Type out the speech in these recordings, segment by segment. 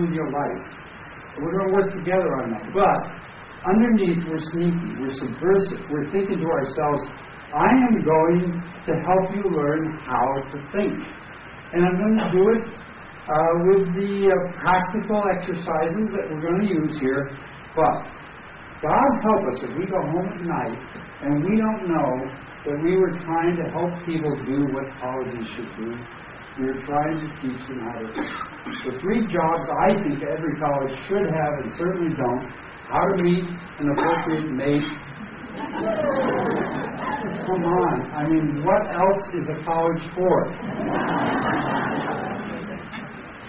with your life. We're going to work together on that. But underneath, we're sneaky, we're subversive. We're thinking to ourselves, I am going to help you learn how to think. And I'm going to do it with the practical exercises that we're going to use here. But God help us if we go home at night and we don't know that we were trying to help people do what colleges should do. We were trying to teach them how to think. The 3 jobs I think every college should have and certainly don't: how to meet an appropriate mate. Come on. I mean, what else is a college for?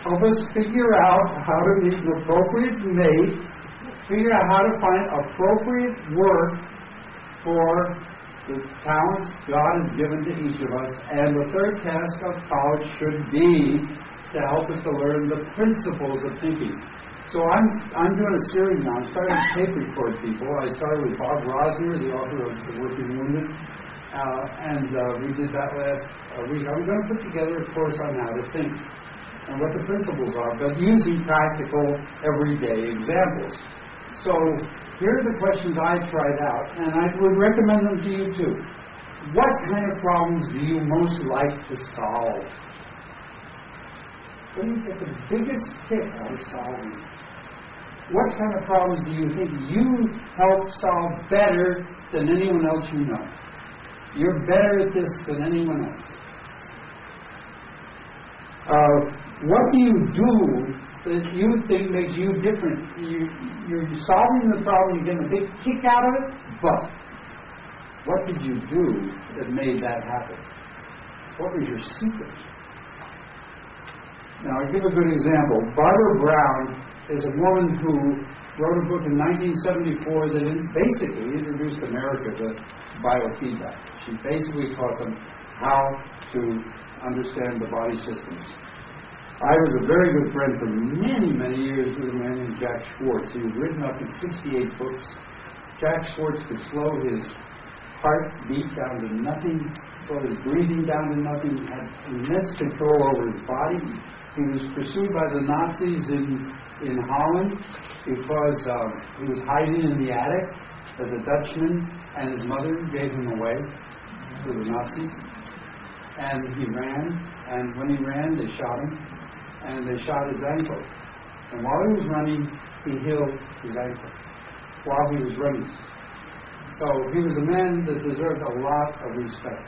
Help us figure out how to meet an appropriate mate, figure out how to find appropriate work for the talents God has given to each of us. And the 3rd task of college should be to help us to learn the principles of thinking. So I'm doing a series now. I'm starting to tape record people. I started with Bob Rosner, the author of The Working Wounded, and we did that last week. I'm going to put together a course on how to think and what the principles are, but using practical, everyday examples. So here are the questions I tried out, and I would recommend them to you too. What kind of problems do you most like to solve? What do you get the biggest kick out of solving? What kind of problems do you think you help solve better than anyone else you know? You're better at this than anyone else. What do you do that you think makes you different? You're solving the problem, you're getting a big kick out of it, but what did you do that made that happen? What was your secret? Now, I'll give a good example. Barbara Brown is a woman who wrote a book in 1974 that basically introduced America to biofeedback. She basically taught them how to understand the body systems. I was a very good friend for many, many years with a man named Jack Schwartz. He was written up in 68 books. Jack Schwartz could slow his heartbeat down to nothing, slow his breathing down to nothing, had immense control over his body. He was pursued by the Nazis in Holland because he was hiding in the attic as a Dutchman, and his mother gave him away to the Nazis. And he ran, and when he ran, they shot him, and they shot his ankle. And while he was running, he healed his ankle while he was running. So he was a man that deserved a lot of respect.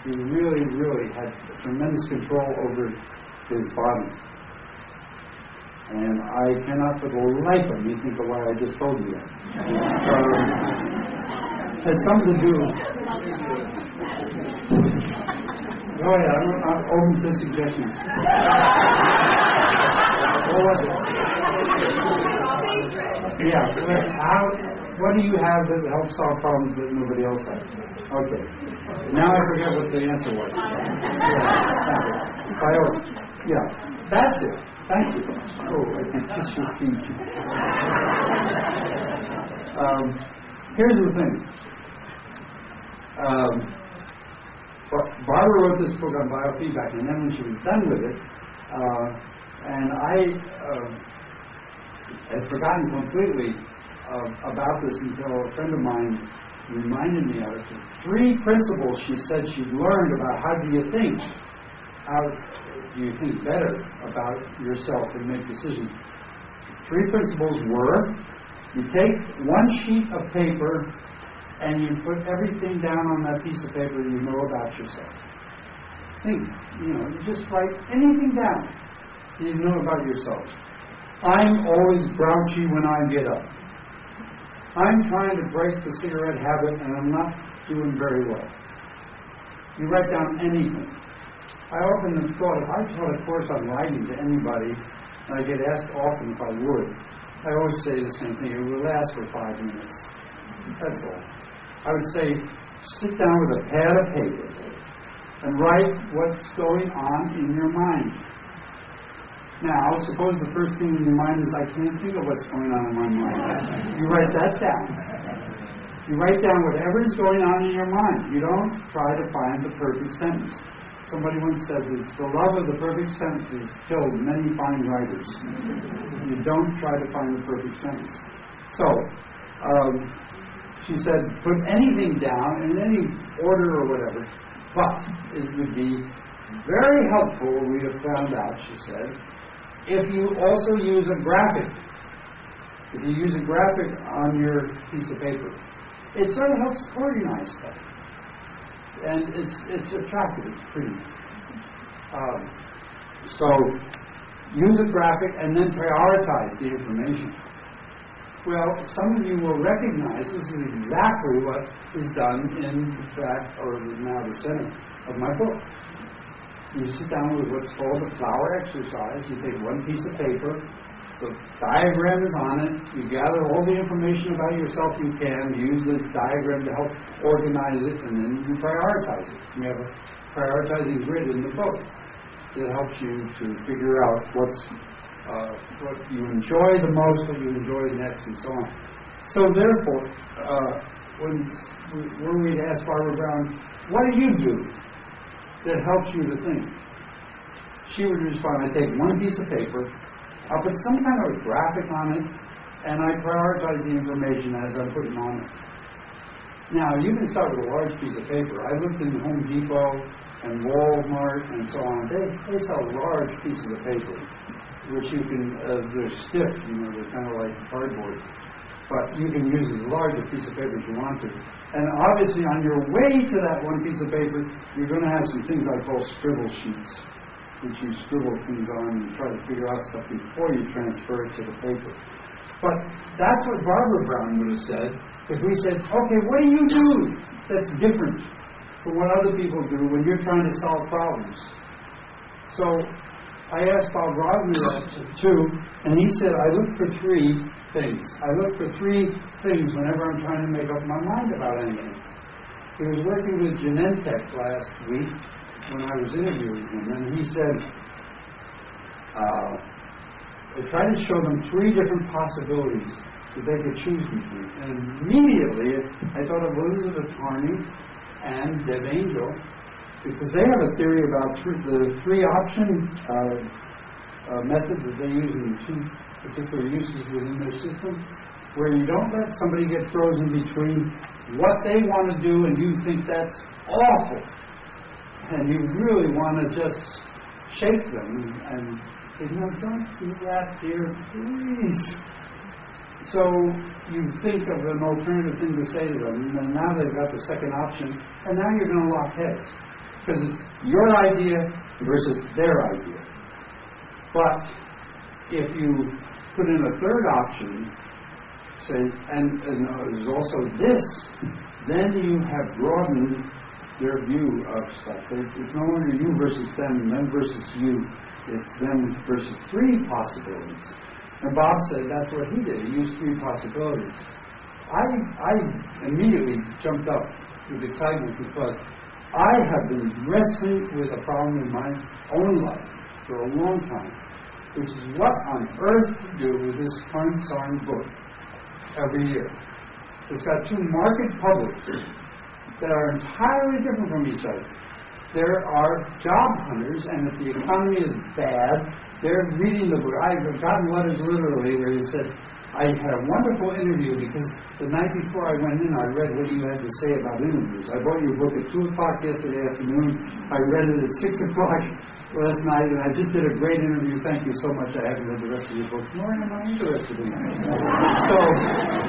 He really, really had tremendous control over his body. And I cannot for the life of me think of why I just told you that. Had something to do. Go ahead, I'm open to suggestions. What was it? Yeah, what do you have that helps solve problems that nobody else has? Okay. Now I forget what the answer was. Yeah, that's it. Thank you. Oh, I can kiss your feet. Here's the thing. Barbara wrote this book on biofeedback, and then when she was done with it, and I had forgotten completely about this until a friend of mine reminded me of it. 3 principles she said she'd learned about how do you think. How do you think better about yourself and make decisions? 3 principles were: you take 1 sheet of paper and you put everything down on that piece of paper you know about yourself. Think, you just write anything down you know about yourself. I'm always grouchy when I get up. I'm trying to break the cigarette habit and I'm not doing very well. You write down anything. I often have thought, if I taught a course on writing to anybody, and I get asked often if I would, I always say the same thing: it will last for 5 minutes. That's all. I would say, sit down with a pad of paper and write what's going on in your mind. Now, suppose the first thing in your mind is, I can't think of what's going on in my mind. You write that down. You write down whatever is going on in your mind. You don't try to find the perfect sentence. Somebody once said, it's the love of the perfect sentence has killed many fine writers. You don't try to find the perfect sentence. So, she said, put anything down in any order or whatever, but it would be very helpful, we have found out, she said, if you also use a graphic. If you use a graphic on your piece of paper, it sort of helps organize stuff. And it's attractive, it's pretty. So use a graphic and then prioritize the information. Well, some of you will recognize this is exactly what is done in the back, or now the center of my book. You sit down with what's called a flower exercise. You take one piece of paper, the diagram is on it, you gather all the information about yourself you can, use the diagram to help organize it, and then you prioritize it. We have a prioritizing grid in the book that helps you to figure out what you enjoy the most, what you enjoy next, and so on. So therefore, when we'd ask Barbara Brown, what do you do that helps you to think? She would respond, I take one piece of paper, I'll put some kind of a graphic on it, and I prioritize the information as I'm putting on it. Now, you can start with a large piece of paper. I looked in Home Depot and Walmart and so on. They sell large pieces of paper, which you can, they're stiff, they're kind of like cardboard. But you can use as large a piece of paper as you want to. And obviously, on your way to that one piece of paper, you're going to have some things I call scribble sheets, which you scribble things on and try to figure out stuff before you transfer it to the paper. But that's what Barbara Brown would have said if we said, okay, what do you do that's different from what other people do when you're trying to solve problems? So I asked Bob Rosner that too, and he said, I look for three things. I look for three things whenever I'm trying to make up my mind about anything. He was working with Genentech last week when I was interviewing him, and he said, I tried to show them three different possibilities that they could choose between. And immediately I thought of Elizabeth Harney and Deb Angel, because they have a theory about the three-option method that they use in two particular uses within their system, where you don't let somebody get frozen between what they want to do and you think that's awful, and you really want to just shake them and say, no, don't do that, dear, please. So you think of an alternative thing to say to them, and now they've got the second option, and now you're going to lock heads, because it's your idea versus their idea. But if you put in a third option, say, and there's also this, then you have broadened their view of stuff. It's no longer you versus them versus you. It's them versus three possibilities. And Bob said that's what he did. He used three possibilities. I immediately jumped up with excitement because I have been wrestling with a problem in my own life for a long time, which is what on earth to do with this Karn book every year. It's got two market publics that are entirely different from each other. There are job hunters, and if the economy is bad, they're reading the book. I've gotten letters literally where they said, I had a wonderful interview because the night before I went in, I read what you had to say about interviews. I bought your book at 2 o'clock yesterday afternoon. I read it at 6 o'clock last night, and I just did a great interview. Thank you so much. I haven't read the rest of your book, nor am I interested in it. So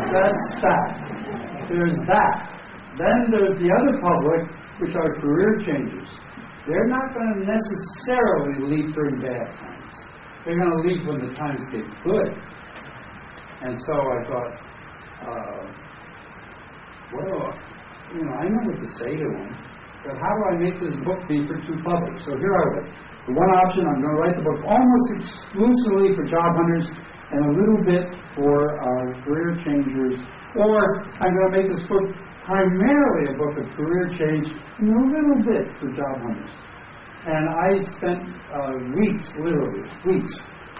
that's that. There's that. Then there's the other public, which are career changers. They're not going to necessarily leave during bad times. They're going to leave when the times get good. And so I thought, I know what to say to them, but how do I make this book be for two publics? So here I was. The one option, I'm going to write the book almost exclusively for job hunters and a little bit for career changers, or I'm going to make this book primarily a book of career change and a little bit for job hunters. And I spent literally weeks,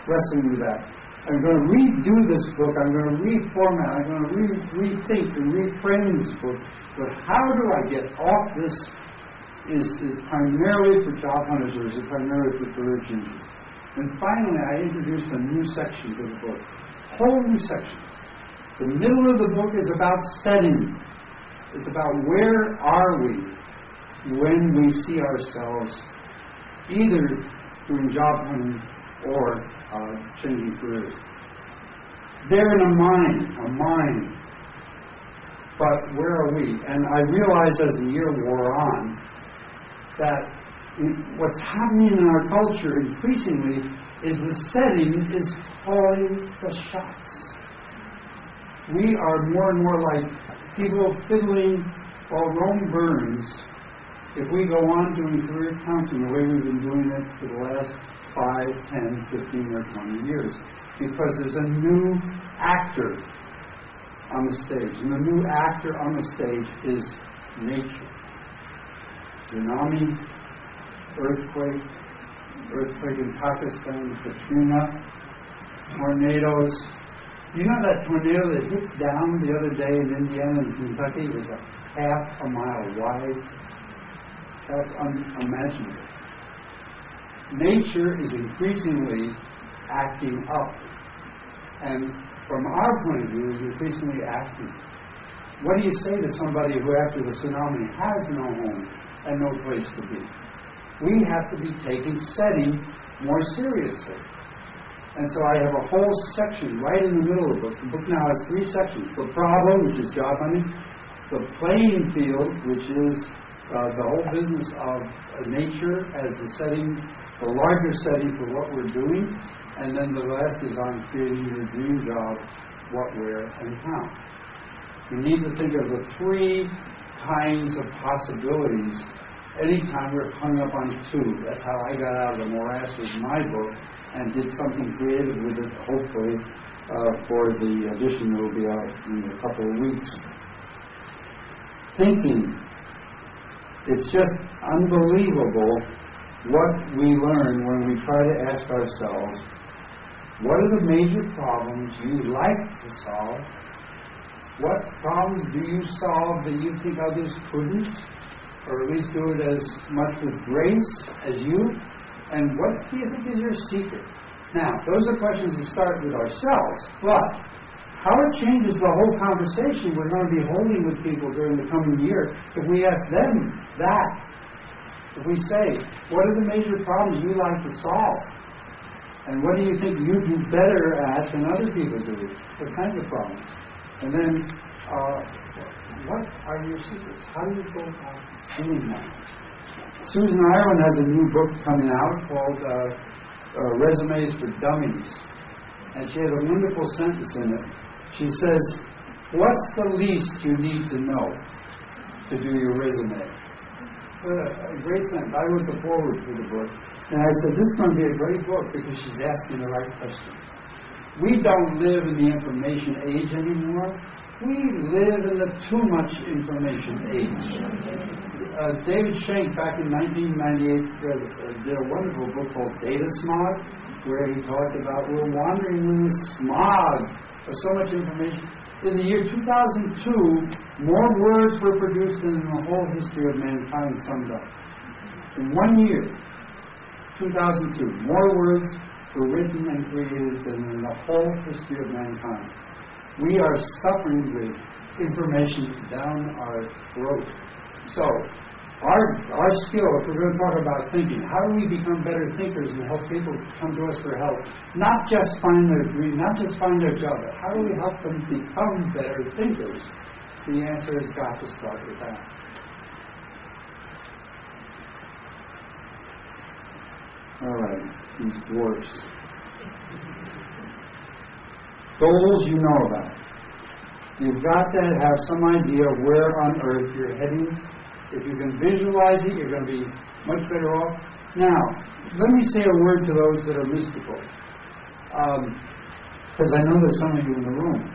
wrestling with that. I'm going to redo this book. I'm going to reformat. I'm going to rethink and reframe this book. But how do I get off this is it primarily for job hunters, or is it primarily for career changes? And finally, I introduced a new section to the book. Whole new section. The middle of the book is about setting. It's about where are we when we see ourselves either doing job hunting or changing careers. They're in a mind. But where are we? And I realized as the year wore on that what's happening in our culture increasingly is the setting is calling the shots. We are more and more like people fiddling while Rome burns if we go on doing career counseling the way we've been doing it for the last 5, 10, 15, or 20 years. Because there's a new actor on the stage. And the new actor on the stage is nature. Tsunami, earthquake in Pakistan, Katrina, tornadoes. You know that tornado that hit down the other day in Indiana and Kentucky was a half a mile wide? That's unimaginable. Nature is increasingly acting up. And from our point of view, is increasingly acting. What do you say to somebody who after the tsunami has no home and no place to be? We have to be taking setting more seriously. And so I have a whole section right in the middle of the book. The book now has 3 sections. The problem, which is job hunting. The playing field, which is the whole business of nature as the setting, the larger setting for what we're doing. And then the rest is on creating your dream job, what, where, and how. We need to think of the 3 kinds of possibilities. Anytime we're hung up on 2. That's how I got out of the morass with my book and did something creative with it, hopefully, for the edition that will be out in a couple of weeks. Thinking. It's just unbelievable what we learn when we try to ask ourselves, what are the major problems you like to solve? What problems do you solve that you think others couldn't? Or at least do it as much with grace as you? And what do you think is your secret? Now, those are questions that start with ourselves, but how it changes the whole conversation we're going to be holding with people during the coming year if we ask them that. If we say, what are the major problems you like to solve? And what do you think you do better at than other people do? What kinds of problems? And then, what are your secrets? How do you go about doing that? Susan Ireland has a new book coming out called Resumes for Dummies. And she has a wonderful sentence in it. She says, what's the least you need to know to do your resume? A great sentence. I wrote the foreword for the book. And I said, this is going to be a great book because she's asking the right question. We don't live in the information age anymore. We live in the too much information age. David Schenck, back in 1998, did a wonderful book called Data Smog, where he talked about we're wandering in the smog of so much information. In the year 2002, more words were produced than in the whole history of mankind summed up. In 1 year, 2002, more words were written and created than in the whole history of mankind. We are suffering with information down our throat. So, our skill, if we're going to talk about thinking, how do we become better thinkers and help people come to us for help? Not just find their dream, not just find their job, but how do we help them become better thinkers? The answer has got to start with that. All right, these dwarfs. Goals you know about. You've got to have some idea of where on earth you're heading. If you can visualize it, you're going to be much better off. Now, let me say a word to those that are mystical. Because I know there's some of you in the room.